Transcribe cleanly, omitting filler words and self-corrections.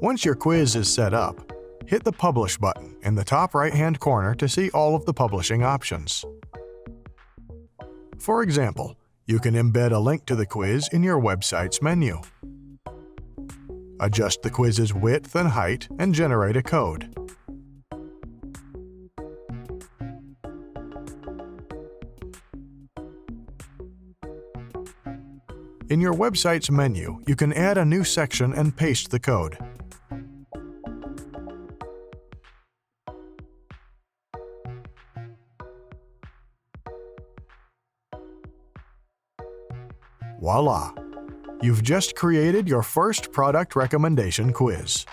Once your quiz is set up, hit the Publish button in the top right-hand corner to see all of the publishing options. For example, you can embed a link to the quiz in your website's menu. Adjust the quiz's width and height and generate a code. In your website's menu, you can add a new section and paste the code. Voila! You've just created your first product recommendation quiz.